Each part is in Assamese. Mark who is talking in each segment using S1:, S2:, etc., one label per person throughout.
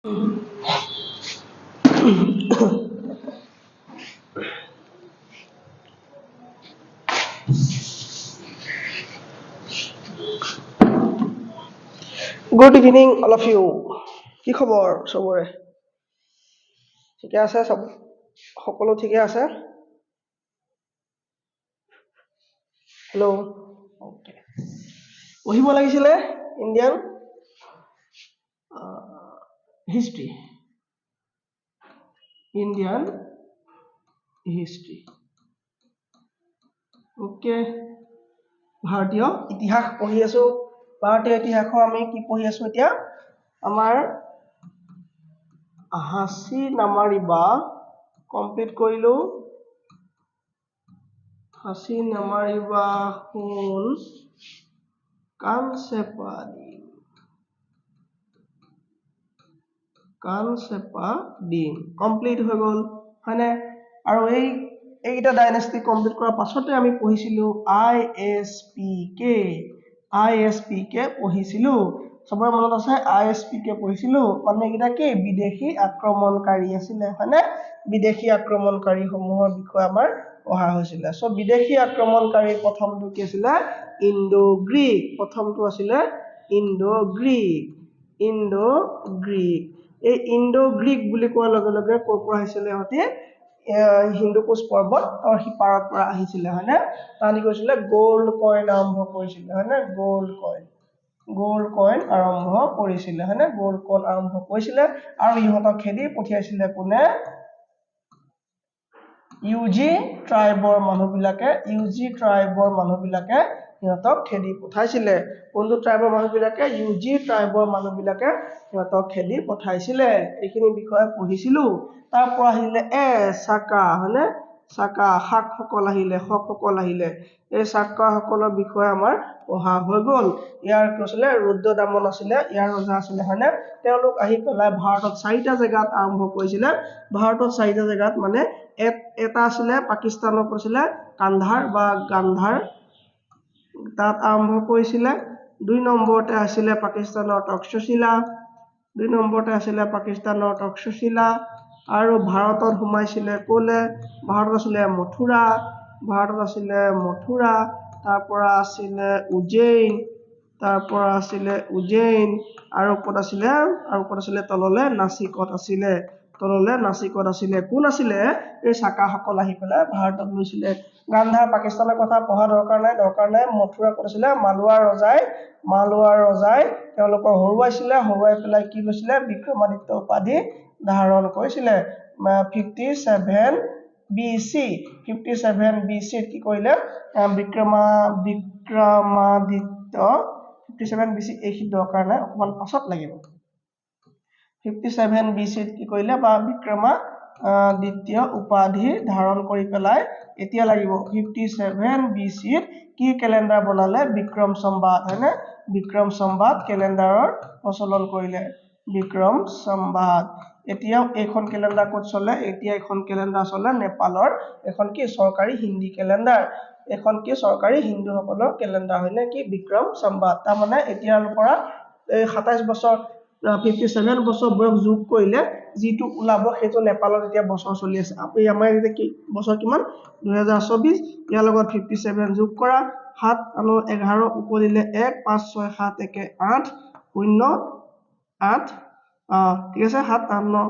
S1: Good evening, all of you. কি খবৰ চবৰে? ঠিকে আছে সব? সকলো ঠিকে আছে? হেল্ল'? ওকে। পঢ়িব লাগিছিলে Indian history. Indian history. Okay. ভাৰতীয় ইতিহাস পঢ়ি আছো। ভাৰতীয় ইতিহাসৰ আমি কি পঢ়ি আছো এতিয়া? আমাৰ হাসি নামাৰিবা কমপ্লিট কৰিলো। হাসি নামাৰিবা শুন কানচেপা দিন কমপ্লিট হৈ গ'ল হয়নে? আৰু এইকেইটা ডাইনেষ্টি কমপ্লিট কৰাৰ পাছতে আমি পঢ়িছিলো ISPK পঢ়িছিলো। সবৰে মনত আছে ISPK পঢ়িছিলো। মানে এইকেইটা কি বিদেশী আক্ৰমণকাৰী আছিলে হয়নে? বিদেশী আক্ৰমণকাৰী সমূহৰ বিষয়ে আমাৰ পঢ়া হৈছিলে। সো বিদেশী আক্ৰমণকাৰী প্ৰথমটো কি আছিলে? ইণ্ডো-গ্ৰীক। প্ৰথমটো আছিলে ইণ্ডো-গ্ৰীক। এই ইণ্ডো-গ্ৰীক বুলি কোৱাৰ লগে লগে ক'ৰ পৰা আহিছিলে সিহঁতি? হিন্দুকুশ পৰ্বত আৰু সিপাৰৰ পৰা আহিছিলে হয়নে? তাহাঁতি কৈছিলে গোল্ড কইন আৰম্ভ কৰিছিলে হয়নে? গোল্ড কইন আৰম্ভ কৰিছিলে হয়নে? গোল্ড কইন আৰম্ভ কৰিছিলে আৰু ইহঁতক খেদি পঠিয়াইছিলে কোনে? ইউজি ট্ৰাইবৰ মানুহবিলাকে সিহঁতক খেদি পঠাইছিলে। কোনটো ট্ৰাইবৰ মানুহবিলাকে? ইউজি ট্ৰাইবৰ মানুহবিলাকে সিহঁতক খেদি পঠাইছিলে। এইখিনি বিষয়ে পঢ়িছিলো। তাৰ পৰা আহিলে চাকা হয়নে? চাকা শাকসকল আহিলে। এই চাকাসকলৰ বিষয়ে আমাৰ পঢ়া হৈ গ'ল। ইয়াৰ কি আছিলে? ৰুদ্ৰদামন আছিলে, ইয়াৰ ৰজা আছিলে হয়নে? তেওঁলোক আহি পেলাই ভাৰতত 4টা জেগাত আৰম্ভ কৰিছিলে। ভাৰতত 4টা জেগাত মানে এটা আছিলে পাকিস্তানৰ কৈছিলে কান্ধাৰ বা গান্ধাৰ, তাত আৰম্ভ কৰিছিলে। 2 নম্বৰতে আছিলে পাকিস্তানৰ তক্ষশিলা। আৰু ভাৰতত সোমাইছিলে ক'লে? ভাৰতত আছিলে মথুৰা, তাৰ পৰা আছিলে উজ্জয়িন, আৰু ক'ত আছিলে তললে নাচিকত আছিলে। কোন আছিলে? এই চাকাসকল আহি পেলাই ভাৰতত লৈছিলে। গান্ধাৰ পাকিস্তানৰ কথা পঢ়া দৰকাৰ নাই। মথুৰা ক'ত আছিলে? মালোৱাৰ ৰজাই তেওঁলোকক হৰুৱাই পেলাই কি লৈছিলে? বিক্ৰমাদিত্য উপাধি ধাৰণ কৰিছিলে। 57 BC কি কৰিলে? বিক্ৰমাদিত্য 57 BC এইখিনি দৰকাৰ নাই, অকমান পাছত লাগিব। 57 BC কি কৰিলে? বা বিক্ৰমাদিত্য উপাধি ধাৰণ কৰি পেলাই এতিয়া লাগিব 57 BC কি কেলেণ্ডাৰ বনালে? বিক্ৰম সম্বাদ হয়নে? বিক্ৰম সম্বাদ কেলেণ্ডাৰৰ প্ৰচলন কৰিলে। বিক্ৰম সম্বাদ। এতিয়াও এইখন কেলেণ্ডাৰ ক'ত চলে? এতিয়া এইখন কেলেণ্ডাৰ চলে নেপালৰ। এখন কি চৰকাৰী হিন্দী কেলেণ্ডাৰ। এখন কি চৰকাৰী হিন্দুসকলৰ কেলেণ্ডাৰ হয়নে? কি বিক্ৰম সম্বাদ। তাৰ মানে এতিয়াৰ পৰা 27 বছৰ 57 বছৰ বয়স যোগ কৰিলে যিটো ওলাব সেইটো নেপালত এতিয়া বছৰ চলি আছে। আমাৰ এতিয়া কি বছৰ কিমান? 2024। ইয়াৰ লগত 57 যোগ কৰা, 7 আৰু 11 উকলিলে 1, 5 6 7 1 8 0 8 ঠিক আছে। 7 8 9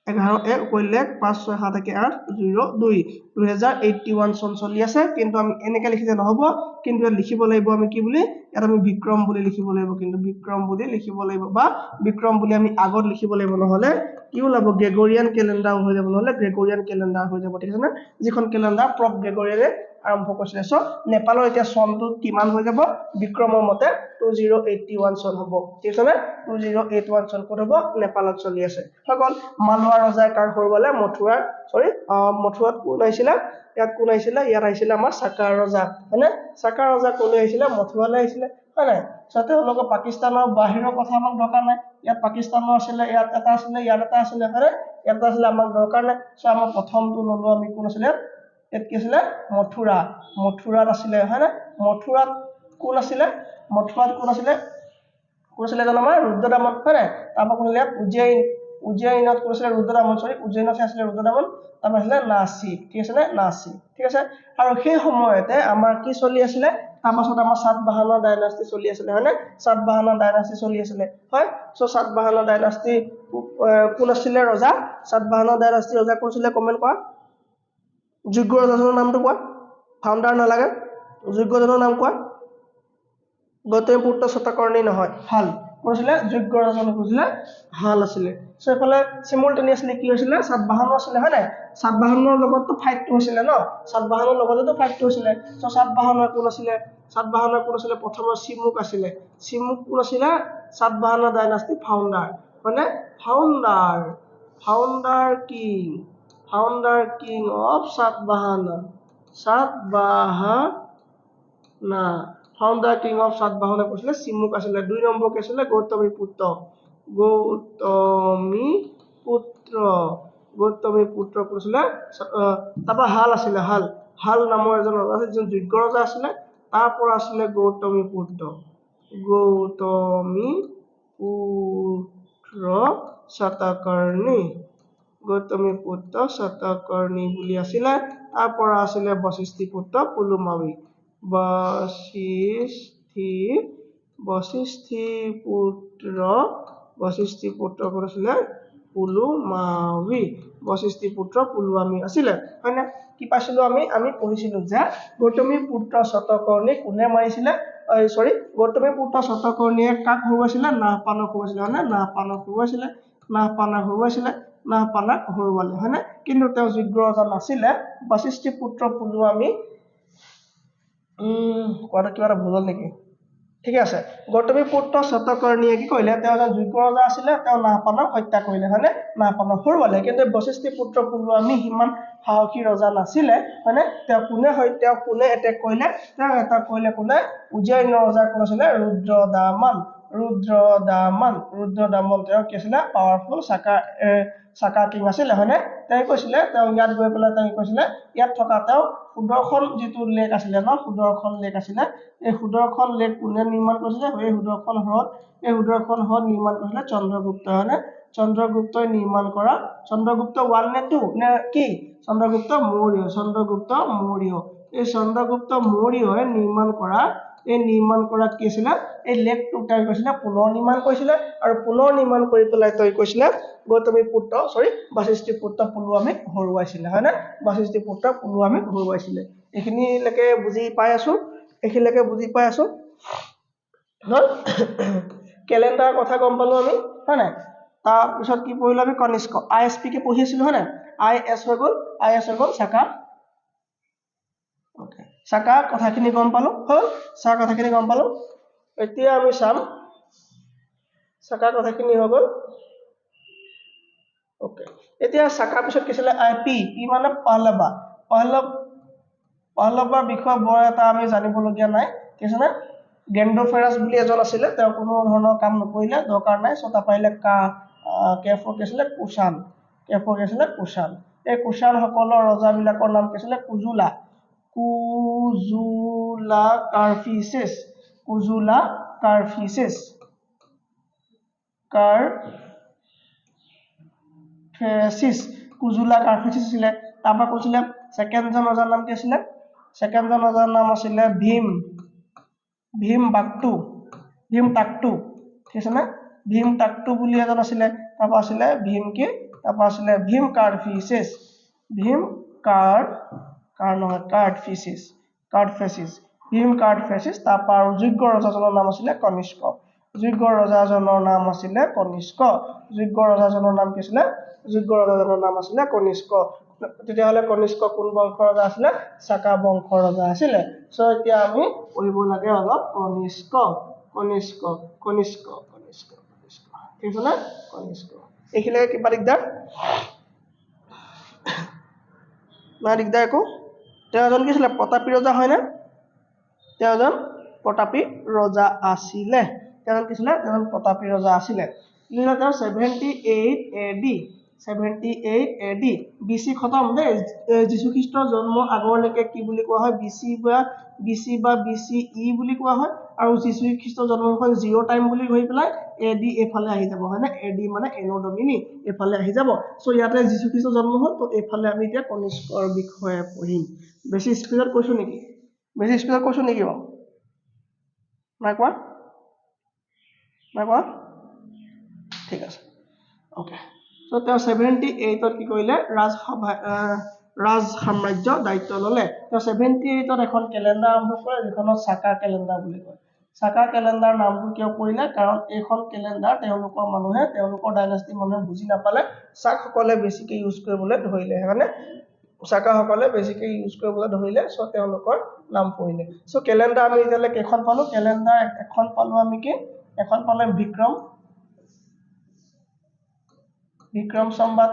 S1: 11 1 উকলিলে 5 6 7 1 8 0 2 2081 চন চলি আছে। কিন্তু আমি এনেকে লিখিলে নহব, কিন্তু ইয়াত লিখিব লাগিব আমি কি বুলি? ইয়াত আমি বিক্ৰম বুলি লিখিব লাগিব, বা বিক্ৰম বুলি আমি আগত লিখিব লাগিব, নহলে কি ওলাব? গ্ৰেগৰিয়ান কেলেণ্ডাৰ হৈ যাব, ঠিক আছে না? যিখন কেলেণ্ডাৰ প্ৰপ গ্ৰেগৰিয়ানে আৰম্ভ কৰিছিলে। সো নেপালৰ এতিয়া চনটো কিমান হৈ যাব? বিক্ৰমৰ মতে 2081 চন হ'ব, ঠিক আছে না? 2081 চন ক'ত হ'ব? নেপালত চলি আছে। হৈ গ'ল। মালোৱাৰ ৰজাই কাক হৰুৱালে? মথুৰাত কোন আহিছিলে? ইয়াত আহিছিলে আমাৰ চাকাৰ ৰজা হয়নে? চাকাৰ ৰজা ক'লৈ আহিছিলে? মথুৰালৈ আহিছিলে হয় নাই? তেওঁলোকৰ পাকিস্তানৰ বাহিৰৰ কথা আমাক দৰকাৰ নাই। ইয়াত পাকিস্তানৰ আছিলে, ইয়াত এটা আছিলে, ইয়াত এটা আছিলে হয়নে? ইয়াত আছিলে, আমাক দৰকাৰ নাই। আমাৰ প্ৰথমটো ললো আমি কোন আছিলে? ইয়াত কি আছিলে? মথুৰাত আছিলে হয়নে? মথুৰাত কোন আছিলে? কোন আছিলে জানো আমাৰ ৰুদ্ৰদামন হয় নাই তাৰপৰা কোন আছিলে উজ্জয়িনত কোন আছিলে ৰুদ্ৰদামন উজ্জয়িনত আছিলে ৰুদ্ৰদামন তাৰপৰা আছিলে নাসিক ঠিক আছে নে নাসিক ঠিক আছে আৰু সেই সময়তে আমাৰ কি চলি আছিলে তাৰপাছত আমাৰ সাতবাহনৰ ডাইনাষ্টি চলি আছিলে হয় নে সাতবাহনৰ ডাইনাষ্টি চলি আছিলে হয় সো সাতবাহনৰ ডাইনাষ্টি কোন আছিলে ৰজা সাতবাহনৰ ডাইনাষ্টি ৰজা কোন আছিলে কমেন্ট কৰা যোগ্য ৰজাজনৰ নামটো কোৱা ফাউণ্ডাৰ নালাগে যোগ্যজনৰ নাম কোৱা গৌতমীপুত্ৰ শতকৰ্ণী নহয় হাল কোন আছিলে যোগ্য ৰজাজন কৈছিলে হাল আছিলে সো এফালে সিমুলটেনিয়াছলি কি হৈছিলে সাতবাহনৰ আছিলে হয় নাই সাতবাহনৰ লগততো ফাইটটো হৈছিলে ন সাতবাহনৰ লগততো ফাইটটো হৈছিলে সো সাতবাহনৰ কোন আছিলে প্ৰথমৰ চিমুক আছিলে চিমুক কোন আছিলে সাতবাহনৰ ডাইনাষ্টি ফাউণ্ডাৰ মানে founder king of Satavahana founder king of Satavahana কৈছিলে চিমুক আছিলে 2 নম্বৰ কি আছিলে গৌতমীপুত্ৰ কৈছিলে তাৰপৰা হাল আছিলে হাল নামৰ এজন ৰজা আছিল যোন যোগ্য ৰজা আছিলে তাৰ পৰা আছিলে গৌতমীপুত্ৰ শতকৰ্ণী বুলি আছিলে তাৰ পৰা আছিলে বশিষ্ঠিপুত্ৰ পুলুমাৱী বশিষ্ঠিপুত্ৰ কোন আছিলে বশিষ্ঠিপুত্ৰ পুলুমাৱী আছিলে হয় না কি পাইছিলো আমি পঢ়িছিলো যে গৌতমীপুত্ৰ শতকৰ্ণী কোনে মাৰিছিলে গৌতমীপুত্ৰ শতকৰ্ণীয়ে কাক হৰুৱাইছিলে নাহপানক হৰুৱাইছিলে হয় না নাহপানক হৰুৱালে হয় না কিন্তু তেওঁ যোগ্য ৰজা নাছিলে বশিষ্ঠিপুত্ৰ পুলুমাৱী কোৱাটো কিবা এটা ভুল নেকি ঠিক আছে গৌতমীপুত্ৰ শতকৰ্ণীয়ে কি কৰিলে তেওঁ এজন যোগ্য ৰজা আছিলে তেওঁ নাহপানক হত্যা কৰিলে হয়নে নাহপানক হৰুৱালে কিন্তু বশিষ্ঠিপুত্ৰ পুলুমাৱী সিমান সাহসী ৰজা নাছিলে হয়নে তেওঁ কোনে এটেক কৰিলে তেওঁ এটা কৰিলে কোনে উজ্জয়িনৰ ৰজা কোন আছিলে ৰুদ্ৰদামন তেওঁ কি আছিলে পাৱাৰফুল চাকা কিং আছিলে হয়নে তেওঁ কৈছিলে তেওঁ ইয়াত গৈ পেলাই তেওঁ কৈছিলে ইয়াত থকা তেওঁ সুদৰ্শন যিটো লেক আছিলে ন সুদৰ্শন লেক আছিলে এই সুদৰ্শন লেক কোনে নিৰ্মাণ কৰিছিলে এই সুদৰ্শন হ্ৰদ নিৰ্মাণ কৰিছিলে চন্দ্ৰগুপ্ত হয়নে চন্দ্ৰগুপ্তই নিৰ্মাণ কৰা চন্দ্ৰগুপ্ত 1 নে 2 নে কি চন্দ্ৰগুপ্ত মৌৰ্য এই চন্দ্ৰগুপ্ত মৌৰ্যই নিৰ্মাণ কৰা কি আছিলে এই লেকটো তেওঁ কৈছিলে পুনৰ নিৰ্মাণ কৰিছিলে আৰু পুনৰ নিৰ্মাণ কৰি পেলাই তেওঁ কৈছিলে বশিষ্ঠিপুত্ৰ পুলুমাৱীক হৰুৱাইছিলে হয়নে বশিষ্ঠিপুত্ৰ পুলুমাৱীক হৰুৱাইছিলে এইখিনিলৈকে বুজি পাই আছো হল ক্যালেন্ডাৰ কথা গম পালো আমি হয় নাই তাৰ পিছত কি পঢ়িলো আমি কনিষ্ক আইএসপি কে পঢ়ি আছিলো হয় নাই আইএস হৈ গল সাকা কথাখিনি গম পালো হল সাকা কথাখিনি গম পালো এতিয়া আমি চাম সাকা কথাখিনি হৈ গল ওকে এতিয়া সাকা পিছত কি ছিল আইপি পি মানে পহলৱৰ বিষয়ে বৰ এটা আমি জানিবলগীয়া নাই কি আছে না গেন্ডোফেৰাছ বুলি এজন আছিলে তেওঁ কোনো ধৰণৰ কাম নকৰিলে দৰকাৰ নাই সো তাপাইলে কেফৰ কি আছিলে কুশান এই কুশান সকলৰ ৰজা বিলাকৰ নাম কি আছিলে কুজুলা কাৰ্ফিসিছ আছিলে তাৰপৰা কৈছিলে সেকেন্ডজন ৰজাৰ নাম কি আছিলে সেকেন্ডজন ৰজাৰ নাম আছিলে ভীম টাকটু ঠিক আছে না ভীম টাকটু বুলি এজন আছিলে তাৰপৰা আছিলে ভীম কাৰ্ফিসিছ তাৰপৰা যোগ্য ৰজাজনৰ নাম আছিলে কনিষ্ক যোগ্য ৰজাজনৰ নাম আছিলে কনিষ্ক তেতিয়াহলে কনিষ্ক কোন বংশৰ ৰজা আছিলে সাকা বংশৰ ৰজা আছিলে সো এতিয়া আমি পঢ়িব লাগে অলপ কনিষ্ক ঠিক আছে না কনিষ্ক এইখিনিলৈকে কিবা দিগদাৰ একো তেওঁ এজন কি আছিলে প্ৰতাপী ৰজা হয় না তেওঁ এজন প্ৰতাপী ৰজা আছিলে তেওঁ 78 AD BC খতম দেই যীশু খ্ৰীষ্টৰ জন্মৰ আগৰলৈকে কি বুলি কোৱা হয় BC বা BCE বুলি কোৱা হয় আৰু যীশু খ্ৰীষ্টৰ জন্মখন 0 টাইম বুলি গৈ পেলাই এডি এফালে আহি যাব হয়নে এডি মানে এনো ডমিনি এফালে আহি যাব সো ইয়াতে যীশু খ্ৰীষ্টৰ জন্ম হ'ল তো এফালে আমি এতিয়া কনিষ্কৰ বিষয়ে পঢ়িম বেছি স্পিডত কৈছো নেকি বাৰু নাই কোৱা ঠিক আছে ওকে সো তেওঁ 78ত কি কৰিলে ৰাজ সাম্ৰাজ্য দায়িত্ব ললে তেওঁ 78ত এখন কেলেণ্ডাৰ আৰম্ভ কৰে যিখনক সাকা কেলেণ্ডাৰ বুলি কয় সাকা কেলেণ্ডাৰ নামটো কিয় পৰিলে কাৰণ এইখন কেলেণ্ডাৰ তেওঁলোকৰ মানুহে তেওঁলোকৰ ডাইনাষ্টি মানুহে বুজি নাপালে সাকসকলে বেছিকৈ ইউজ কৰিবলৈ ধৰিলে মানে সাকাসকলে বেছিকৈ ইউজ কৰিবলৈ ধৰিলে সো তেওঁলোকৰ নাম পৰিলে সো কেলেণ্ডাৰ আমি এতিয়ালে কেখন পালো কেলেণ্ডাৰ এখন পালো আমি কি এখন পালে বিক্ৰম সংবাদ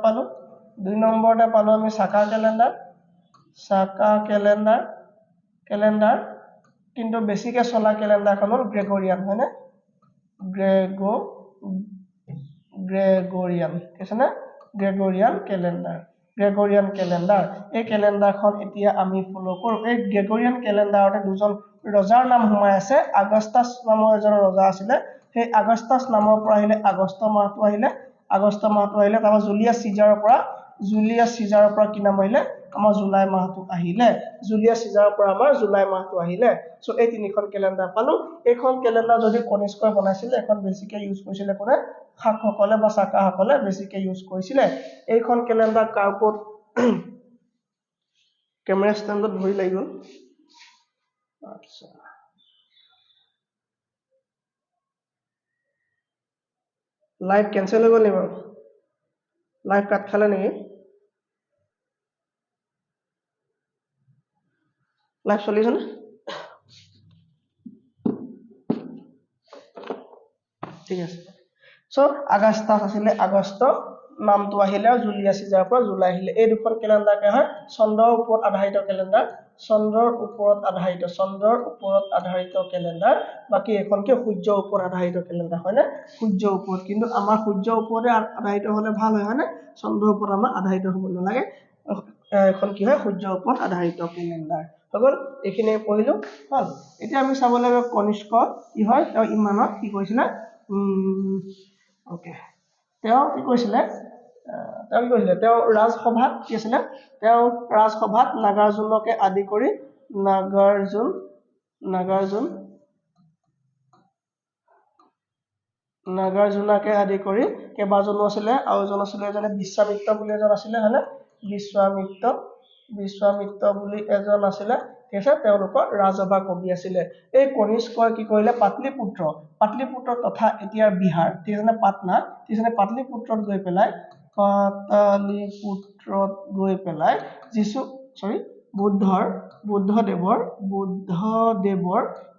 S1: পালো দুই নম্বৰতে পালো আমি সাকা কেলেণ্ডাৰ কিন্তু বেছিকৈ চলা কেলেণ্ডাৰখন হ'ল গ্ৰেগৰিয়ান হয়নে গ্ৰেগৰিয়ান আছে না গ্ৰেগৰিয়ান কেলেণ্ডাৰ এই কেলেণ্ডাৰখন এতিয়া আমি ফলো কৰো এই গ্ৰেগৰিয়ান কেলেণ্ডাৰতে দুজন ৰজাৰ নাম সোমাই আছে আগস্টাছ নামৰ এজন ৰজা আছিলে সেই আগস্টাছ নামৰ পৰা আহিলে আগষ্ট মাহটো আহিলে তাৰপৰা জুলিয়াছ চিজাৰৰ পৰা কি নাম আহিলে আমাৰ জুলাই মাহটো আহিলে সো এই তিনিখন কেলেণ্ডাৰ পালো এইখন কেলেণ্ডাৰ যদি কনিষ্কই বনাইছিলে এখন বেছিকৈ ইউজ কৰিছিলে কোনে শাকসকলে বা সাকাসকলে বেছিকৈ ইউজ কৰিছিলে এইখন কেলেণ্ডাৰ কাৰ ওপৰত কেমেৰা ষ্টেণ্ডত ভৰি লাগি গ'ল আচ্ছা লাইভ কেনসেল হৈ গ'ল নি বাৰু লাইভ কাট খালে নেকি লাইভ চলি আছে নে ঠিক আছে সো আগস্টাছ আছিলে আগষ্ট নামটো আহিলে জুলিয়াছ চিজাৰৰ পৰা জুলাই আহিলে এই দুখন কেলেণ্ডাৰ কে হয় চন্দ্ৰৰ ওপৰত আধাৰিত কেলেণ্ডাৰ বাকি এখন কি সূৰ্যৰ ওপৰত আধাৰিত কেলেণ্ডাৰ হয় না সূৰ্যৰ ওপৰত কিন্তু আমাৰ সূৰ্যৰ ওপৰতে আধাৰিত হলে ভাল হয় না চন্দ্ৰৰ ওপৰত আমাৰ আধাৰিত হ'ব নালাগে এখন কি হয় সূৰ্যৰ ওপৰত আধাৰিত কেলেণ্ডাৰ হল এইখিনি পঢ়িলো হল এতিয়া আমি চাব লাগিব কনিষ্ক কি হয় তেওঁ ইমানত কি কৈছিলে ওকে তেওঁ কি কৈছিলে তেওঁ ৰাজসভাত কি আছিলে তেওঁ ৰাজসভাত নাগাৰ্জুনকে আদি কৰি নাগাৰ্জুনকে আদি কৰি কেইবাজনো আছিলে আৰু এজন আছিলে এজনে বিশ্বামিত্ৰ বুলি এজন আছিলে হয়নে বিশ্বামিত্ৰ বুলি এজন আছিলে ঠিক আছে তেওঁলোকৰ ৰাজসভা কবি আছিলে এই কনিষ্কই কি কৰিলে পাটলিপুত্ৰ তথা এতিয়া বিহাৰ ঠিক আছে পাটনা ঠিক আছে পাটলিপুত্ৰত গৈ পেলাই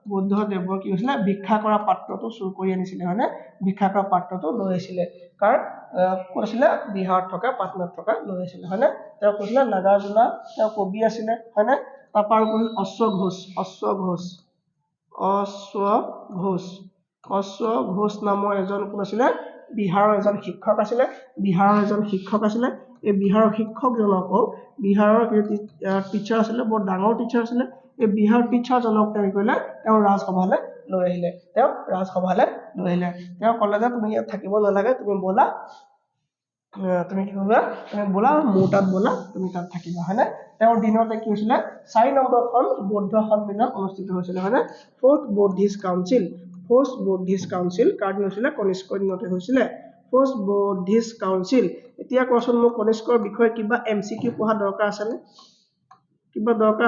S1: বুদ্ধদেৱৰ কি হৈছিলে ভিক্ষা কৰা পাত্ৰটো চুৰ কৰি আনিছিলে হয়নে ভিক্ষা কৰা পাত্ৰটো লৈ আহিছিলে কাৰ কৈছিলে বিহাৰত থকা পাটনাত থকা লৈ আহিছিলে হয়নে তেওঁ কৈছিলে নাগাৰ্জুনা তেওঁ কবি আছিলে হয়নে তাৰপৰা কৈছিল অশ্ব ঘোষ নামৰ এজন কোন আছিলে বিহাৰৰ এজন শিক্ষক আছিলে এই বিহাৰৰ শিক্ষকজনকো বিহাৰৰ টিচাৰ আছিলে বৰ ডাঙৰ টিচাৰ আছিলে এই বিহাৰ টিচাৰজনক তেওঁ কৰিলে তেওঁ ৰাজসভালৈ লৈ আহিলে তেওঁ ক'লে যে তুমি ইয়াত থাকিব নালাগে তুমি বলা তুমি কি কৰিবা তুমি বলা মোৰ তাত বলা তুমি তাত থাকিবা হয়নে তেওঁৰ দিনতে কি হৈছিলে 4 নম্বৰখন বৌদ্ধ সন্মিলন অনুষ্ঠিত হৈছিলে হয়নে ফ'ৰ্থ বুদ্ধিষ্ট কাউন্সিল কাৰ দিন হৈছিলে কনিষ্কৰ দিনতে হৈছিলে ফ'ৰ্থ বুদ্ধিষ্ট কাউন্সিল এতিয়া কোৱাচোন মোক কনিষ্কৰ বিষয়ে কিবা এমচিকিউ পঢ়া দৰকাৰ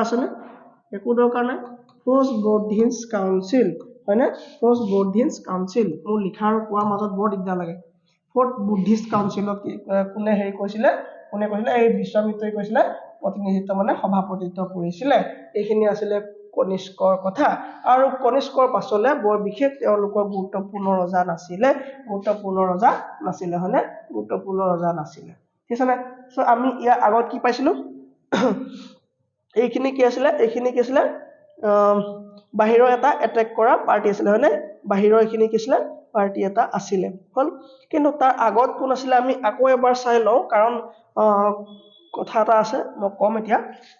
S1: আছেনে একো দৰকাৰ নাই ফ'ৰ্থ বুদ্ধিষ্ট কাউন্সিল হয়নে ফ'ৰ্থ বুদ্ধিষ্ট কাউন্সিল মোৰ লিখা আৰু কোৱাৰ মাজত বৰ দিগদাৰ লাগে ফ'ৰ্থ বুদ্ধিষ্ট কাউন্সিলক কোনে কৈছিলে এই বিশ্বামিত্ৰই কৈছিলে প্ৰতিনিধিত্ব মানে সভাপতিত্ব কৰিছিলে এইখিনি আছিলে কনিষ্কৰ কথা আৰু কনিষ্কৰ পাছলে বৰ বিশেষ তেওঁলোকৰ গুৰুত্বপূৰ্ণ ৰজা নাছিলে হয়নে ঠিক আছে সো আমি ইয়াৰ আগত কি পাইছিলো এইখিনি কি আছিলে বাহিৰৰ এটা এটেক কৰা পাৰ্টি আছিলে হয়নে বাহিৰৰ এইখিনি কি আছিলে পাৰ্টি এটা আছিলে হল কিন্তু তাৰ আগত কোন আছিলে আমি আকৌ এবাৰ চাই লওঁ কাৰণ কথা এটা আছে মই কম এতিয়া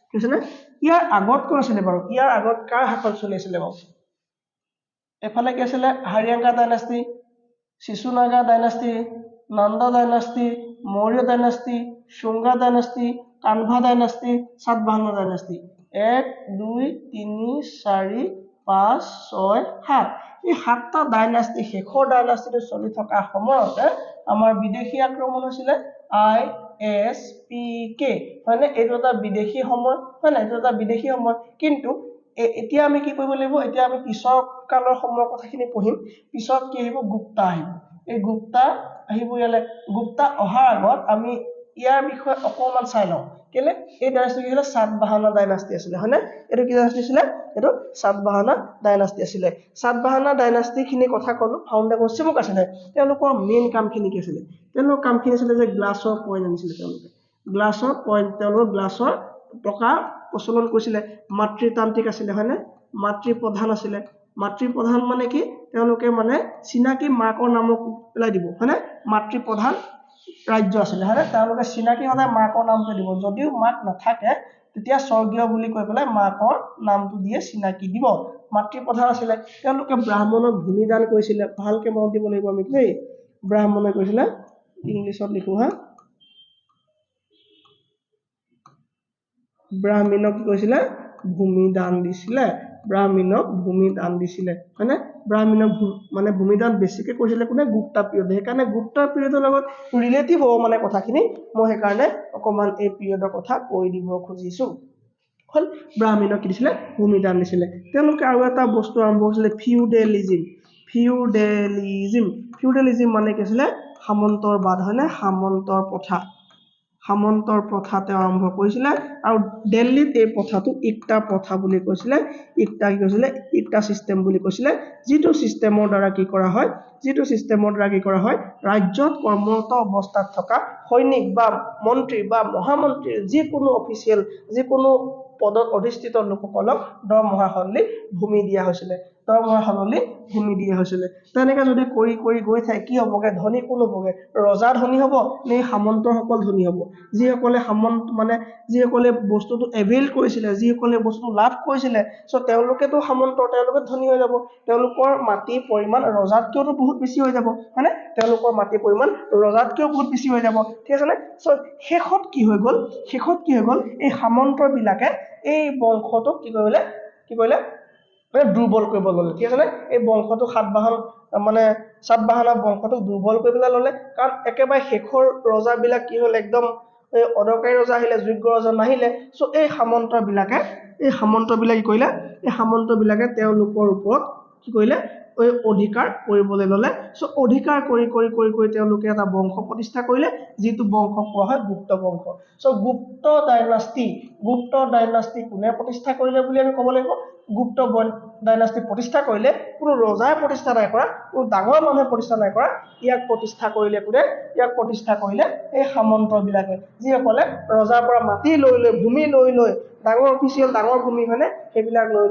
S1: কি হৈছেনে ইয়াৰ আগত কোন আছিলে বাৰু ইয়াৰ আগত কাৰ শাসন চলি আছিলে বাৰু এফালে কি আছিলে হাৰিয়াংকা ডাইনাষ্টি শিশুনাগা ডাইনাষ্টি নন্দ ডাইনাষ্টি মৌৰ্য ডাইনাষ্টি শুঙ্গা ডাইনাষ্টি কানভা ডাইনাষ্টি সাতবাহন ডাইনাষ্টি 1 2 3 4 5 6 7 এই সাতটা ডাইনাষ্টি শেষৰ ডাইনাষ্টিটো চলি থকা সময়তে আমাৰ বিদেশী আক্ৰমণ হৈছিলে ISPK মানে এইটো এটা বিদেশী সময় হয় না এইটো এটা বিদেশী সময় কিন্তু এতিয়া আমি কি কৰিব লাগিব এতিয়া আমি পিছৰ কালৰ সময়ৰ কথাখিনি পঢ়িম পিছত কি আহিব গুপ্তা আহিব এই গুপ্তা আহিব ইয়ালে গুপ্তা অহাৰ আগত আমি ইয়াৰ বিষয়ে অকমান চাই লওঁ কেলে এই ডাইনাষ্টি কি হলে সাতবাহনা ডাইনাষ্টি আছিলে হয়নে এটো কি ডাইনাষ্টি আছিলে এটো সাতবাহনা ডাইনাষ্টি আছিলে সাতবাহনা ডাইনাষ্টি খিনি কথা কলো ফাউণ্ডাৰ চিমুক আছিলে তেওঁলোকৰ মেইন কামখিনি কি আছিলে তেওঁলোকৰ কামখিনি আছিলে যে গ্লাছৰ পইণ্ট আনিছিলে তেওঁলোকে গ্লাছৰ পইণ্ট তেওঁলোকৰ গ্লাছৰ টকা প্ৰচলন কৰিছিলে মাতৃতান্ত্ৰিক আছিলে হয়নে মাতৃ প্ৰধান আছিলে মাতৃ প্ৰধান মানে কি তেওঁলোকে মানে চিনাকি মাকৰ নামক পেলাই দিব হয়নে মাতৃ প্ৰধান ৰাজ্য আছিলে হয়নে তেওঁলোকে চিনাকি হলে মাকৰ নামটো দিব যদিও মাক নাথাকে তেতিয়া স্বৰ্গীয় বুলি কৈ পেলাই মাকৰ নামটো দিয়ে চিনাকি দিব মাতৃ প্ৰধান আছিলে তেওঁলোকে ব্ৰাহ্মণক ভূমিদান কৰিছিলে ভালকে মনত দিব লাগিব আমি দেই ব্ৰাহ্মণে কৈছিলে ইংলিছত লিখো হা ব্ৰাহ্মণক কি কৈছিলে ভূমিদান দিছিলে ব্ৰাহ্মণক ভূমিদান দিছিলে হয়নে ব্ৰাহ্মণক মানে ভূমিদান বেছিকে কৰিছিলে কোনে গুপ্তা পিৰিয়ড সেইকাৰণে গুপ্তা পিৰিয়ডৰ লগত ৰিলেটিভ হ'ব মানে কথাখিনি মই সেইকাৰণে অকমান এই পিৰিয়ডৰ কথা কৈ দিব খুজিছো হল ব্ৰাহ্মণক কি দিছিলে ভূমিদান দিছিলে তেওঁলোকে আৰু এটা বস্তু আৰম্ভ কৰিছিলে ফিউডেলিজম মানে কি আছিলে সামন্তৰবাদ হয়নে সামন্তৰ প্ৰথা তেওঁ আৰম্ভ কৰিছিলে আৰু দিল্লীত এই প্ৰথাটো ইকতা প্ৰথা বুলি কৈছিলে ইকতা কি কৈছিলে ইকতা সিস্টেম বুলি কৈছিলে যিটো সিস্টেমৰ দ্বাৰা কি কৰা হয় ৰাজ্যত কৰ্মৰত অৱস্থাত থকা সৈনিক বা মন্ত্ৰী বা মহামন্ত্ৰী যিকোনো অফিচিয়েল যিকোনো পদত অধিষ্ঠিত লোকসকলক দৰমহা সলনি ভূমি দিয়া হৈছিলে তেনেকৈ যদি কৰি কৰি গৈ থাকে কি হ'বগে ধনী কোন হ'বগে ৰজা ধনী হ'ব নে সামন্তসকল ধনী হ'ব যিসকলে যিসকলে বস্তুটো এভেইল কৰিছিলে যিসকলে বস্তু লাভ কৰিছিলে সো তেওঁলোকেতো তেওঁলোকে ধনী হৈ যাব তেওঁলোকৰ মাটিৰ পৰিমাণ ৰজাতকৈও বহুত বেছি হৈ যাব মানে তেওঁলোকৰ মাটিৰ পৰিমাণ ৰজাতকৈও বহুত বেছি হৈ যাব ঠিক আছে নে সো শেষত কি হৈ গ'ল এই সামন্তবিলাকে এই বংশটোক কি কৰিলে দুৰ্বল কৰিব ল'লে ঠিক আছে নে এই বংশটো সাতবাহনা বংশটোক দুৰ্বল কৰিবলৈ ল'লে কাৰণ একেবাৰে শেষৰ ৰজাবিলাক কি হ'ল একদম এই অদৰকাৰী ৰজা আহিলে যোগ্য ৰজা নাহিলে সো এই সামন্তবিলাকে তেওঁলোকৰ ওপৰত কি কৰিলে এই অধিকাৰ কৰিবলৈ ল'লে সো অধিকাৰ কৰি তেওঁলোকে এটা বংশ প্ৰতিষ্ঠা কৰিলে যিটো বংশ কোৱা হয় গুপ্ত বংশ সো গুপ্ত ডাইনাষ্টি কোনে প্ৰতিষ্ঠা কৰিলে বুলি আমি ক'ব লাগিব গুপ্ত ডাইনাষ্টি প্ৰতিষ্ঠা কৰিলে কোনো ৰজাই প্ৰতিষ্ঠা নাই কৰা কোনো ডাঙৰ মানুহে প্ৰতিষ্ঠা নাই কৰা ইয়াক প্ৰতিষ্ঠা কৰিলে এই সামন্তবিলাকে যিসকলে ৰজাৰ পৰা মাটি লৈ ভূমি লৈ ডাঙৰ অফিচিয়েল ডাঙৰ ভূমি হয়নে সেইবিলাক লৈ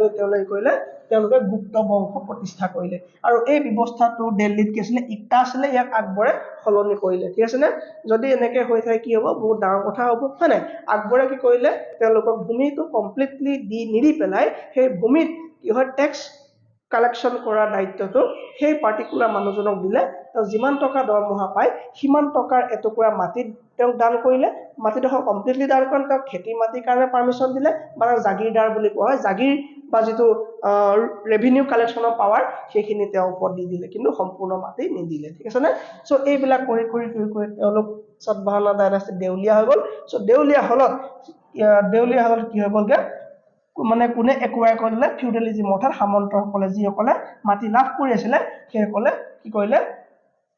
S1: তেওঁলোকে গুপ্ত বংশ প্ৰতিষ্ঠা কৰিলে আৰু এই ব্যৱস্থাটো দিল্লীত কি আছিলে ইকতা আছিলে ইয়াক আকবৰে সলনি কৰিলে ঠিক আছে নে যদি এনেকৈ হৈ থাকে কি হ'ব বহুত ডাঙৰ কথা হ'ব হয় নাই আকবৰে কি কৰিলে তেওঁলোকক ভূমিটো কমপ্লিটলি নিদি পেলাই সেই ভূমিত কি হয় টেক্স কালেকশ্যন কৰাৰ দায়িত্বটো সেই পাৰ্টিকুলাৰ মানুহজনক দিলে তেওঁ যিমান টকা দৰমহা পায় সিমান টকাৰ এটুকুৰা মাটিত তেওঁ দান কৰিলে মাটিডোখৰ কমপ্লিটলি দান কৰি তেওঁ খেতি মাটিৰ কাৰণে পাৰমিশ্যন দিলে মানে জাগিৰদাৰ বুলি কোৱা হয় জাগিৰ বা যিটো ৰেভিনিউ কালেকশ্যনৰ পাৱাৰ সেইখিনি তেওঁ ওপৰত দি দিলে কিন্তু সম্পূৰ্ণ মাটি নিদিলে ঠিক আছে নে সো এইবিলাক কৰি তেওঁলোক সাতবাহনা ডাইনাষ্টি দেউলীয়া হৈ গ'ল সো দেউলীয়া হলত কি হৈ গ'লগে মানে কোনে একুৱায়াৰ কৰিলে ফিউডেলিজম অৰ্থাৎ সামন্তসকলে যিসকলে মাটি লাভ কৰি আছিলে সেইসকলে কি কৰিলে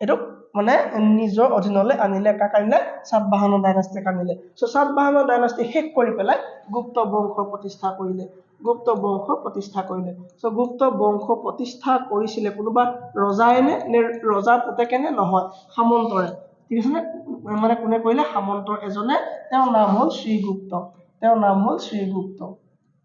S1: এইটো মানে নিজৰ অধীনলৈ আনিলে কাক আনিলে সাতবাহনা ডাইনাষ্টিক আনিলে সো সাতবাহনা ডাইনাষ্টি শেষ কৰি পেলাই গুপ্ত বংশ প্ৰতিষ্ঠা কৰিলে সো গুপ্ত বংশ প্ৰতিষ্ঠা কৰিছিলে কোনোবা ৰজাই নে ৰজাৰ পুতেকে নে নহয় সামন্তৰে ঠিক আছে নে মানে কোনে কৰিলে সামন্তৰ এজনে তেওঁৰ নাম হ'ল শ্ৰীগুপ্ত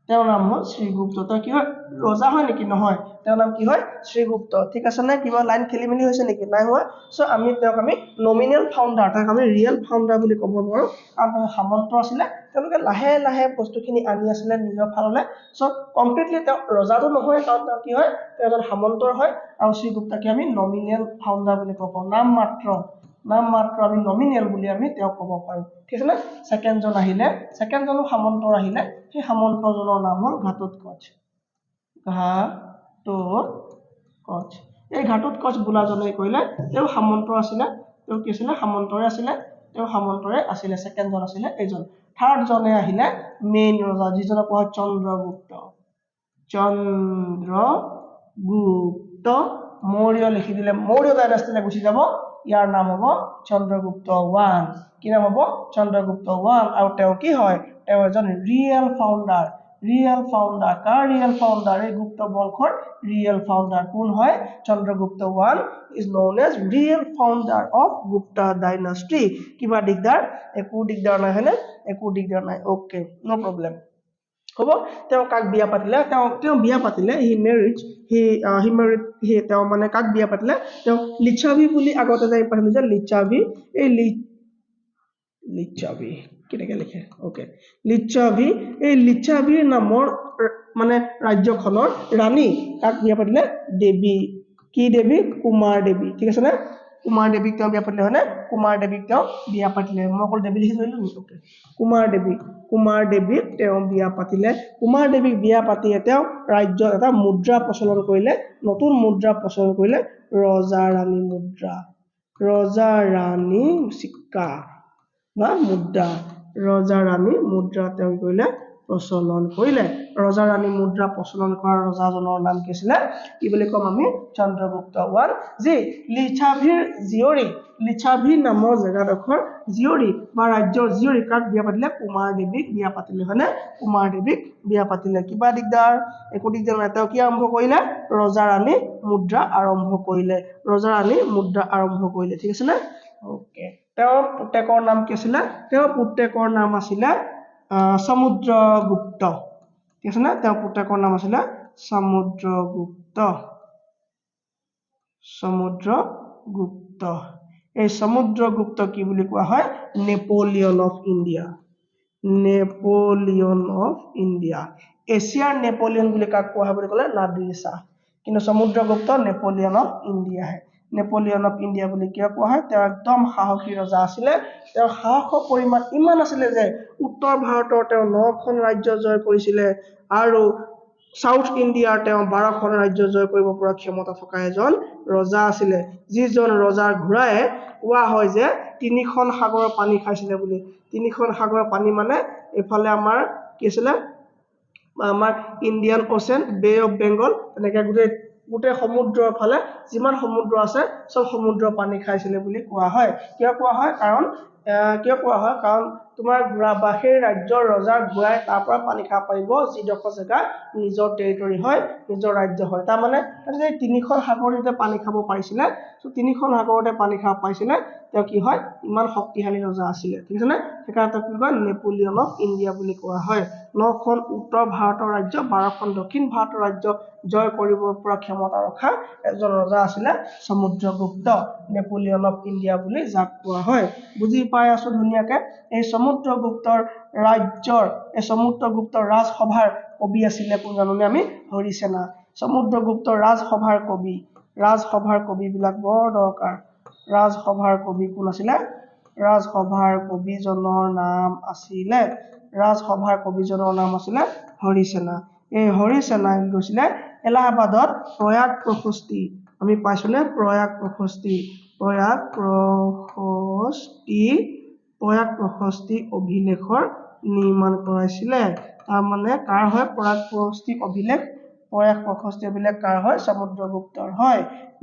S1: তেওঁৰ নাম হ'ল শ্ৰীগুপ্ত তেওঁ কি হয় ৰজা হয় নেকি নহয় তেওঁৰ নাম কি হয় শ্ৰীগুপ্ত ঠিক আছে নে কিবা লাইন খেলি মেলি হৈছে নেকি নাই হোৱা সো আমি তেওঁক আমি নমিনেল ফাউণ্ডাৰ তাক আমি ৰিয়েল ফাউণ্ডাৰ বুলি ক'ব নোৱাৰো কাৰণ তেওঁ সামন্ত আছিলে তেওঁলোকে লাহে লাহে বস্তুখিনি আনি আছিলে নিজৰ ফাললে সো কমপ্লিটলি তেওঁ ৰজাটো নহয় কাৰণ তেওঁ কি হয় তেওঁ এজন সামন্তৰ হয় আৰু শ্ৰীগুপ্তকে আমি নমিনেল ফাউণ্ডাৰ বুলি ক'ব নাম মাত্ৰ আমি নমিনেল বুলি আমি তেওঁক ক'ব পাৰো ঠিক আছে নে সেকেন্ডজন আহিলে সেকেন্ডজনো সামন্তৰ আহিলে সেই সামন্তজনৰ নাম হ'ল ঘাটোৎকচ ঘাটোৎকচ এই ঘাটোৎকচ বোলাজনে কৰিলে তেওঁ সামন্তৰ আছিলে তেওঁ কি আছিলে সামন্তৰে আছিলে সেকেন্ডজন আছিলে এইজন থাৰ্ড জনে আহিলে মেইন ৰজা যিজনক কোৱা চন্দ্ৰগুপ্ত মৌৰ্য লিখি দিলে মৌৰ্য ডাইনাষ্টিলে গুচি যাব ইয়াৰ নাম হ'ব চন্দ্ৰগুপ্ত 1 কি নাম হ'ব চন্দ্ৰগুপ্ত 1 আৰু তেওঁ কি হয় তেওঁ এজন ৰিয়েল ফাউণ্ডাৰ কাৰ ৰিয়েল ফাউণ্ডাৰ এই গুপ্ত বংশৰ ৰিয়েল ফাউণ্ডাৰ কোন হয় Chandragupta 1 is known as real founder of Gupta dynasty কিবা দিগদাৰ একো দিগদাৰ নাই হয়নে একো দিগদাৰ নাই ওকে নো প্ৰবলেম হ'ব তেওঁ কাক বিয়া পাতিলে তেওঁ বিয়া পাতিলে হি মেৰিড তেওঁ মানে কাক বিয়া পাতিলে তেওঁ লিচ্ছাভি বুলি আগতে যাই পাইছিলো যে লিচ্ছাভি এই লিচ্ছাভি কেনেকৈ লিখে ওকে লিচ্ছাভিৰ নামৰ মানে ৰাজ্যখনৰ ৰাণী কাক বিয়া পাতিলে দেৱী কি দেৱী কুমাৰ দেৱী ঠিক আছে নে কুমাৰ দেৱীক তেওঁ বিয়া পাতিলে হয়নে কুমাৰ দেৱীক তেওঁ বিয়া পাতিলে মই অকল দেৱী লিখি থৈলো ওকে কুমাৰ দেৱীক তেওঁ বিয়া পাতিলে কুমাৰ দেৱীক বিয়া পাতি তেওঁ ৰাজ্যত এটা মুদ্ৰা প্ৰচলন কৰিলে নতুন মুদ্ৰা প্ৰচলন কৰিলে ৰজা ৰাণী সিক্কা বা মুদ্ৰা ৰজা ৰাণী মুদ্ৰা তেওঁ কৰিলে প্ৰচলন কৰিলে ৰজা ৰাণী মুদ্ৰা প্ৰচলন কৰা ৰজাজনৰ নাম কি আছিল কি বুলি কম আমি চন্দ্ৰগুপ্ত 1 যি লিচ্ছাভি নামৰ জেগাডোখৰ জীয়ৰী বা ৰাজ্যৰ জীয়ৰী কাক বিয়া পাতিলে কুমাৰ দেৱীক বিয়া পাতিলে হয়নে কুমাৰ দেৱীক বিয়া পাতিলে কিবা দিগদাৰ একো দিগদাৰ নাই তেওঁ কি আৰম্ভ কৰিলে ৰজা ৰাণী মুদ্ৰা আৰম্ভ কৰিলে ঠিক আছে নে ওকে তেওঁৰ পুতেকৰ নাম কি আছিলে তেওঁৰ পুতেকৰ নাম আছিলে সমুদ্ৰগুপ্ত ঠিক আছে নে তেওঁৰ পুতেকৰ নাম আছিলে সমুদ্ৰগুপ্ত এই সমুদ্ৰগুপ্ত কি বুলি কোৱা হয় নেপোলিয়ন অফ ইণ্ডিয়া এছিয়াৰ নেপোলিয়ন বুলি কাক কোৱা হয় বুলি ক'লে নাদিৰ শাহ কিন্তু সমুদ্ৰগুপ্ত নেপোলিয়ন অফ ইণ্ডিয়া বুলি কিয় কোৱা হয় তেওঁ একদম সাহসী ৰজা আছিলে তেওঁৰ সাহসৰ পৰিমাণ ইমান আছিলে যে উত্তৰ ভাৰতৰ তেওঁ 9খন ৰাজ্য জয় কৰিছিলে আৰু সাউথ ইণ্ডিয়াৰ তেওঁ 12খন ৰাজ্য জয় কৰিব পৰা ক্ষমতা থকা এজন ৰজা আছিলে যিজন ৰজাৰ ঘোঁৰাই কোৱা হয় যে 3খন সাগৰৰ পানী খাইছিলে বুলি 3খন সাগৰৰ পানী মানে এফালে আমাৰ কি আছিলে আমাৰ ইণ্ডিয়ান ওচেন বে অফ বেংগল এনেকৈ গোটেই সমুদ্ৰৰ ফালে যিমান সমুদ্ৰ আছে সব সমুদ্ৰৰ পানী খাইছিলে বুলি কোৱা হয় কিয় কোৱা হয় কাৰণ তোমাৰ সেই ৰাজ্যৰ ৰজাৰ ঘোঁৰাই তাৰ পৰা পানী খাব পাৰিব যিডোখৰ জেগা নিজৰ টেৰিটৰি হয় নিজৰ ৰাজ্য হয় তাৰ মানে যে 3খন সাগৰতে পানী খাব পাৰিছিলে সো 3খন সাগৰতে পানী খাব পাৰিছিলে তেওঁ কি হয় ইমান শক্তিশালী ৰজা আছিলে ঠিক আছে নে সেইকাৰণে কি কয় নেপোলিয়ন অফ ইণ্ডিয়া বুলি কোৱা হয় 9খন উত্তৰ ভাৰতৰ ৰাজ্য 12খন দক্ষিণ ভাৰতৰ ৰাজ্য জয় কৰিব পৰা ক্ষমতা ৰখা এজন ৰজা আছিলে সমুদ্ৰগুপ্ত নেপোলিয়ন অফ ইণ্ডিয়া বুলি যাক কোৱা হয় বুজি পাই আছো ধুনীয়াকে এই সমুদ্ৰগুপ্তৰ ৰাজসভাৰ কবি আছিলে কোন জানোনে আমি হৰিসেনা সমুদ্ৰগুপ্তৰ ৰাজসভাৰ কবি বিলাক বৰ দৰকাৰ ৰাজসভাৰ কবি কোন আছিলে ৰাজসভাৰ কবিজনৰ নাম আছিলে হৰিসেনা এই হৰিসেনাই গৈছিলে এলাহাবাদত প্ৰয়াগ প্ৰশস্তি অভিলেখৰ নিৰ্মাণ কৰাইছিলে তাৰ মানে কাৰ হয় প্ৰয়াগ প্ৰশস্তি অভিলেখ কাৰ হয় সমুদ্ৰগুপ্তৰ হয়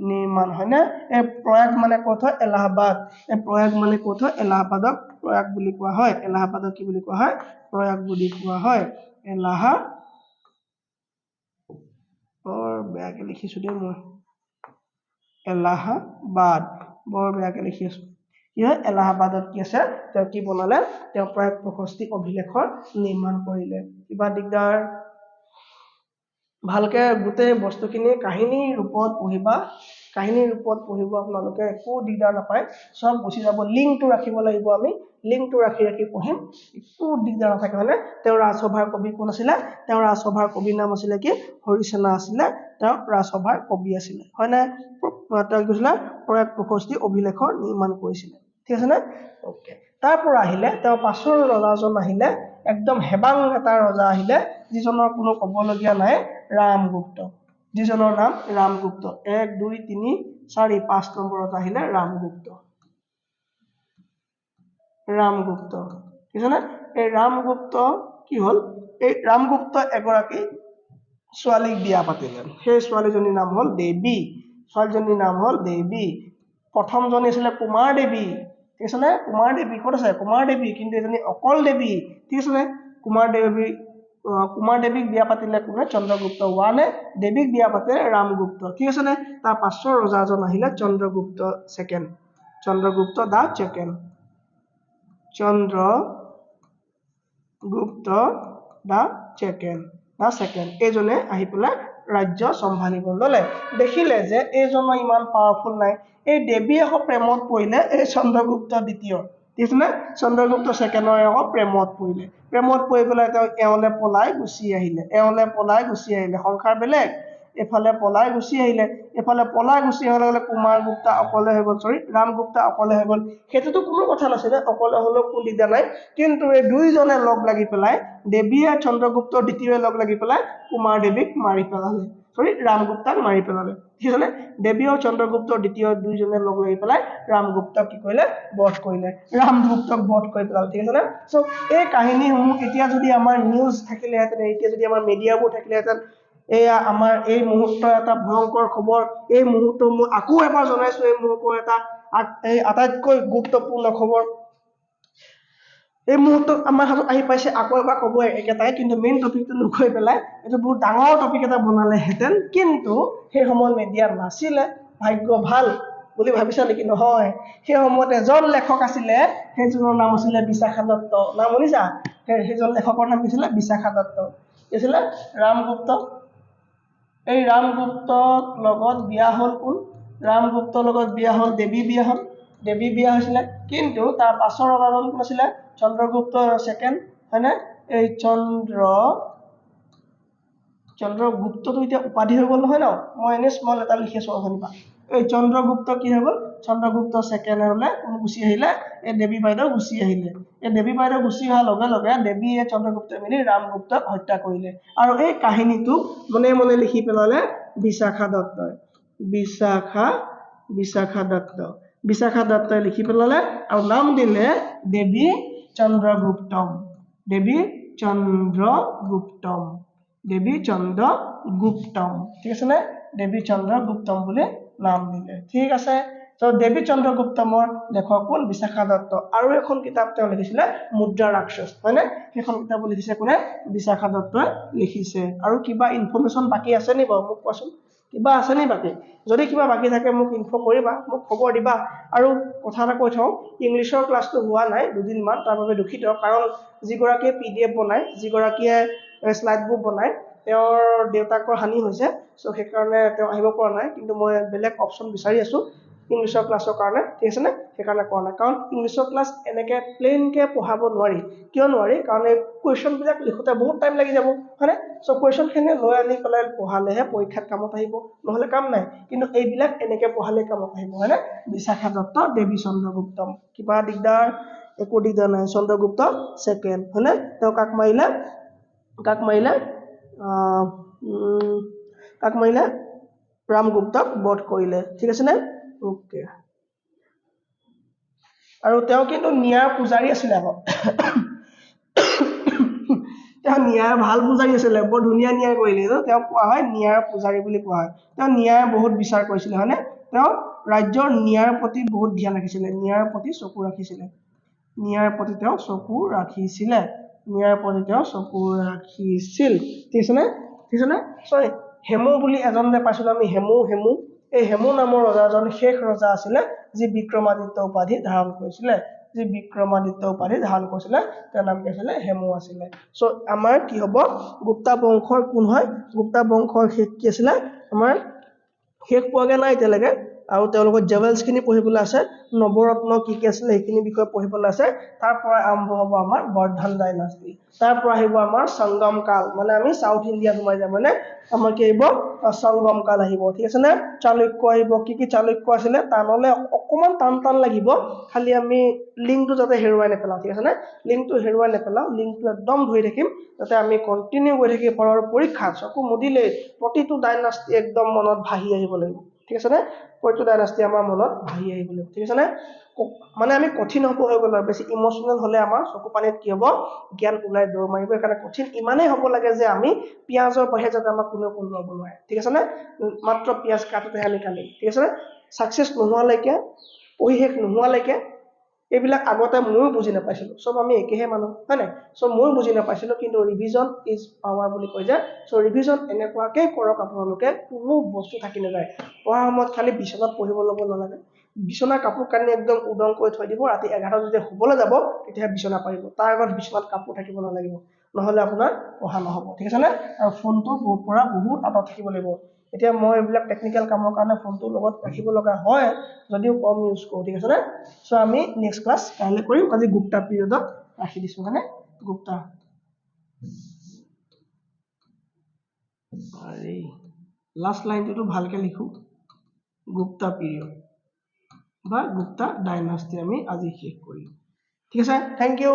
S1: নিৰ্মাণ হয়নে এই প্ৰয়াগ মানে ক'ত হয় এলাহাবাদ এই প্ৰয়াগ মানে ক'ত হয় এলাহাবাদক প্ৰয়াগ বুলি কোৱা হয় এলাহাবাদক কি বুলি কোৱা হয় প্ৰয়াগ বুলি কোৱা হয় বেয়াকে লিখিছো দেই মই এলাহাবাদ বৰ বেয়াকে লিখি আছো কি হয় এলাহাবাদত কি আছে তেওঁ কি বনালে তেওঁ প্ৰয়াগ প্ৰশস্তি অভিলেখৰ নিৰ্মাণ কৰিলে কিবা দিগদাৰ ভালকে গোটেই বস্তুখিনি কাহিনীৰ ৰূপত পঢ়িবা কাহিনীৰ ৰূপত পঢ়িব আপোনালোকে একো দিগদাৰ নাপায় সব গুচি যাব লিংকটো ৰাখিব লাগিব আমি লিংকটো ৰাখি ৰাখি পঢ়িম একো দিগদাৰ নাথাকে মানে তেওঁৰ ৰাজসভাৰ কবি কোন আছিলে তেওঁৰ ৰাজসভাৰ কবিৰ নাম আছিলে কি হৰিসেনা আছিলে তেওঁ ৰাজসভাৰ কবি আছিলে হয় না তেওঁ কৈছিলে প্ৰয়াগ প্ৰশস্তি অভিলেখৰ নিৰ্মাণ কৰিছিলে ঠিক আছে না ওকে তাৰ পৰা আহিলে তেওঁ পাছৰ ৰজাজন আহিলে একদম হেবাং এটা ৰজা আহিলে যিজনৰ কোনো ক'বলগীয়া নাই ৰামগুপ্ত যিজনৰ নাম ৰামগুপ্ত 1 2 3 4 5 নম্বৰত আহিলে ৰামগুপ্ত ঠিক আছে না এই ৰামগুপ্ত কি হল এই ৰামগুপ্ত এগৰাকী ছোৱালীক বিয়া পাতিলে সেই ছোৱালীজনীৰ নাম হল দেৱী ছোৱালীজনীৰ নাম হল দেৱী প্ৰথমজনী আছিলে কুমাৰ দেৱী ঠিক আছে না কুমাৰ দেৱী ক'ত আছে কুমাৰ দেৱী কিন্তু এজনী অকল দেৱী ঠিক আছে না কুমাৰ দেৱীক বিয়া পাতিলে কোনে চন্দ্ৰগুপ্ত 1 দেৱীক বিয়া পাতে ৰামগুপ্ত ঠিক আছে না তাৰ পাছৰ ৰজাজন আহিলে চন্দ্ৰগুপ্ত সেকেন্ড চন্দ্ৰগুপ্ত দা সেকেন্ড চন্দ্ৰগুপ্ত দা সেকেন্ড এইজনে আহি পেলাই ৰাজ্য সম্ভালিব ললে দেখিলে যে এইজনৰ ইমান পাৱাৰফুল নাই এই দেৱী আকৌ প্ৰেমত পৰিলে এই চন্দ্ৰগুপ্ত দ্বিতীয় ঠিক আছে না চন্দ্ৰগুপ্ত সেকেন্ডৰ আকৌ প্ৰেমত পৰি পেলাই তেওঁ এওঁলে পলাই গুচি আহিলে সংসাৰ বেলেগ এফালে পলাই গুচি আহিলে হলে কুমাৰগুপ্তা অকলে হৈ গ'ল ৰামগুপ্তা অকলে হৈ গ'ল সেইটোতো কোনো কথা নাছিলে অকলে হলেও কোনো দিগদাৰ নাই কিন্তু এই দুইজনে লগ লাগি পেলাই দেৱী আৰু চন্দ্ৰগুপ্ত দ্বিতীয় লগ লাগি পেলাই কুমাৰ দেৱীক মাৰি পেলালে ৰামগুপ্তাক মাৰি পেলালে ঠিক আছে দেৱী আৰু চন্দ্ৰগুপ্ত দ্বিতীয় দুইজনে লগ লাগি পেলাই ৰামগুপ্তক কি কৰিলে বধ কৰিলে ৰামগুপ্তক বধ কৰি পেলালে ঠিক আছে সো এই কাহিনীসমূহ এতিয়া যদি আমাৰ নিউজ থাকিলেহেঁতেন এতিয়া যদি আমাৰ মিডিয়াবোৰ থাকিলেহেঁতেন এয়া আমাৰ এই মুহূৰ্তৰ এটা ভয়ংকৰ খবৰ এই মুহূৰ্ত মই আকৌ এবাৰ জনাইছো এই মুহূৰ্তৰ এটা এই আটাইতকৈ গুৰুত্বপূৰ্ণ খবৰ এই মুহূৰ্তত আমাৰ হাতত আহি পাইছে আকৌ এবাৰ ক'ব একেটাই কিন্তু মেইন টপিকটো নকৈ পেলাই এইটো বহুত ডাঙৰ টপিক এটা বনালেহেঁতেন কিন্তু সেই সময়ত মিডিয়া নাছিলে ভাগ্য ভাল বুলি ভাবিছা নেকি নহয় সেই সময়ত এজন লেখক আছিলে সেইজনৰ নাম আছিলে বিশাখা দত্ত নাম শুনিছা সেইজন লেখকৰ নাম কি আছিলে বিশাখা দত্ত কি আছিলে ৰামগুপ্ত এই ৰামগুপ্তৰ লগত বিয়া হল কোন ৰামগুপ্তৰ লগত বিয়া হল দেৱী বিয়া হৈছিলে কিন্তু তাৰ পাছৰ ৰজাজন কোন আছিলে চন্দ্ৰগুপ্ত সেকেন্ড হয়নে এই চন্দ্ৰগুপ্তটো এতিয়া উপাধি হৈ গ'ল নহয় ন মই এনে স্মল এটা লিখিছো শুনিবা এই চন্দ্ৰগুপ্ত কি হৈ গ'ল চন্দ্ৰগুপ্ত সেকেন্ড হলে কোন গুচি আহিলে এই দেৱী বাইদেউ গুচি আহিলে এই দেৱী বাইদেউ গুচি অহাৰ লগে লগে দেৱীয়ে চন্দ্ৰগুপ্ত মিলি ৰামগুপ্তক হত্যা কৰিলে আৰু এই কাহিনীটো মনে মনে লিখি পেলালে বিশাখা দত্তই লিখি পেলালে আৰু নাম দিলে দেৱী চন্দ্ৰগুপ্তম ঠিক আছে নে দেৱী চন্দ্ৰগুপ্তম বুলি নাম দিলে ঠিক আছে তো দেৱী চন্দ্ৰগুপ্তমৰ লেখক কোন বিশাখা দত্ত আৰু এখন কিতাপ তেওঁ লিখিছিলে মুদ্ৰা ৰাক্ষস হয়নে সেইখন কিতাপ লিখিছে কোনে বিশাখা দত্তই লিখিছে আৰু কিবা ইনফৰমেশন বাকি আছে নি বাৰু মোক কোৱাচোন কিবা আছে নি বাকি যদি কিবা বাকি থাকে মোক ইনফো কৰিবা মোক খবৰ দিবা আৰু কথা এটা কৈ থওঁ ইংলিছৰ ক্লাছটো হোৱা নাই দুদিন মান তাৰ বাবে দুখিত কাৰণ যিগৰাকীয়ে পিডিএফ বনায় যিগৰাকীয়ে স্লাইডবোৰ বনায় তেওঁৰ দেউতাকৰ হানি হৈছে সো সেইকাৰণে তেওঁ আহিব পৰা নাই কিন্তু মই বেলেগ অপচন বিচাৰি আছো ইংলিছৰ ক্লাছৰ কাৰণে ঠিক আছে নে সেইকাৰণে কৰা নাই কাৰণ ইংলিছৰ ক্লাছ এনেকে প্লেনকে পঢ়াব নোৱাৰি কিয় নোৱাৰি কাৰণ এই কুৱেশ্যন বিলাক লিখোতে বহুত টাইম লাগি যাব হয়নে সো কুৱেশ্যনখিনি লৈ আনি পেলাই পঢ়ালেহে পৰীক্ষাত কামত আহিব নহলে কাম নাই কিন্তু এইবিলাক এনেকে পঢ়ালে কামত আহিব হয়নে বিশাখা দত্ত দেৱী চন্দ্ৰগুপ্তম কিবা দিগদাৰ একো দিগদাৰ নাই চন্দ্ৰগুপ্ত সেকেন্ড হয়নে তেওঁ কাক মাৰিলে ৰামগুপ্তক বধ কৰিলে ঠিক আছে নে ওকে আৰু তেওঁ কিন্তু ন্যায় পূজাৰী আছিলে আকৌ তেওঁ ন্যায় ভাল পূজাৰী আছিলে বৰ ধুনীয়া ন্যায় কৰিলে তেওঁ কোৱা হয় ন্যায়ৰ পূজাৰী বুলি কোৱা হয় তেওঁ ন্যায় বহুত বিচাৰ কৰিছিলে হয়নে তেওঁ ৰাজ্যৰ ন্যায়ৰ প্ৰতি বহুত ধ্যান ৰাখিছিলে ন্যায়ৰ প্ৰতি চকু ৰাখিছিল ঠিক আছে নে সৰি হেমু বুলি এজন যে পাইছিলো আমি হেমু এই হেমু নামৰ ৰজাজন শেষ ৰজা আছিলে যি বিক্ৰমাদিত্য উপাধি ধাৰণ কৰিছিলে যি বিক্ৰমাদিত্য উপাধি ধাৰণ কৰিছিলে তেওঁৰ নাম কি আছিলে হেমু আছিলে সো আমাৰ কি হ'ব গুপ্তা বংশৰ কোন হয় গুপ্তা বংশৰ শেষ কি আছিলে আমাৰ শেষ পোৱাগে নাই এতিয়ালৈকে আৰু তেওঁলোকৰ জেভেলছ খিনি পঢ়িবলৈ আছে নৱৰত্ন কি আছিলে সেইখিনি বিষয়ে পঢ়িবলৈ আছে তাৰ পৰা আৰম্ভ হ'ব আমাৰ বৰ্ধন ডাইনাষ্টি তাৰ পৰা আহিব আমাৰ সংগম কাল মানে আমি সাউথ ইণ্ডিয়া সোমাই যাম মানে আমাৰ কি আহিব সংগম কাল আহিব ঠিক আছে নে চালুক্য আহিব কি চালুক্য আছিলে টানলে অকমান টান লাগিব খালি আমি লিংকটো যাতে হেৰুৱাই নেপেলাও ঠিক আছে নে লিংকটো হেৰুৱাই নেপেলাও লিংকটো একদম ধৰি থাকিম যাতে আমি কন্টিনিউ কৰি থাকি পৰৰ পৰীক্ষা চকু মুদিলে প্ৰতিটো ডাইনাষ্টি একদম মনত ভাহি আহিব লাগিব ঠিক আছে নে প্ৰতিটো ডাইনাষ্টি আমাৰ মনত ভাহি আহিব লাগিব ঠিক আছে নে মানে আমি কঠিন হ'ব হৈ গ'ল বেছি ইমোশনাল হলে আমাৰ চকু পানীত কি হ'ব জ্ঞান ওলাই দৌৰ মাৰিব একাৰণে কঠিন ইমানেই হ'ব লাগে যে আমি পিয়াজৰ বাহিৰে যাতে আমাক কোনেও কোনোৱাব নোৱাৰে ঠিক আছে নে মাত্ৰ পিয়াজ কাটোতে আমি কালি ঠিক আছে নে সাকসেস নোহোৱালৈকে পঢ়ি শেষ নোহোৱালৈকে এইবিলাক আগতে ময়ো বুজি নাপাইছিলো সব আমি একেহে মানুহ হয় নাই সো ময়ো বুজি নাপাইছিলো কিন্তু ৰিভিজন ইজ পাৱাৰ বুলি কয় যে সো ৰিভিজন এনেকুৱাকে কৰক আপোনালোকে কোনো বস্তু থাকি নাযায় পঢ়া সময়ত খালি বিছনাত পঢ়িব ল'ব নালাগে বিছনা কাপোৰ কানি একদম উদং কৰি থৈ দিব ৰাতি 11 যেতিয়া শুবলৈ যাব তেতিয়া বিছনা পাৰিব তাৰ আগত বিছনাত কাপোৰ থাকিব নালাগিব নহলে আপোনাৰ পঢ়া নহব ঠিক আছে নে আৰু ফোনটো পৰা বহুত আঁতৰত থাকিব লাগিব এতিয়া মই এইবিলাক টেকনিক্যাল কামৰ কাৰণে ফোনটো লগত ৰাখিব লগা হয় যদিও কম ইউজ কৰোঁ ঠিক আছে নে সো আমি নেক্সট ক্লাছ কাইলৈ কৰিম আজি গুপ্তা পিৰিয়ডত ৰাখি দিছো মানে গুপ্তা আৰে লাষ্ট লাইনটো ভালকে লিখো গুপ্তা পিৰিয়ড বা গুপ্তা ডাইনাষ্টি আমি আজি শেষ কৰিম ঠিক আছে থ্যাংক ইউ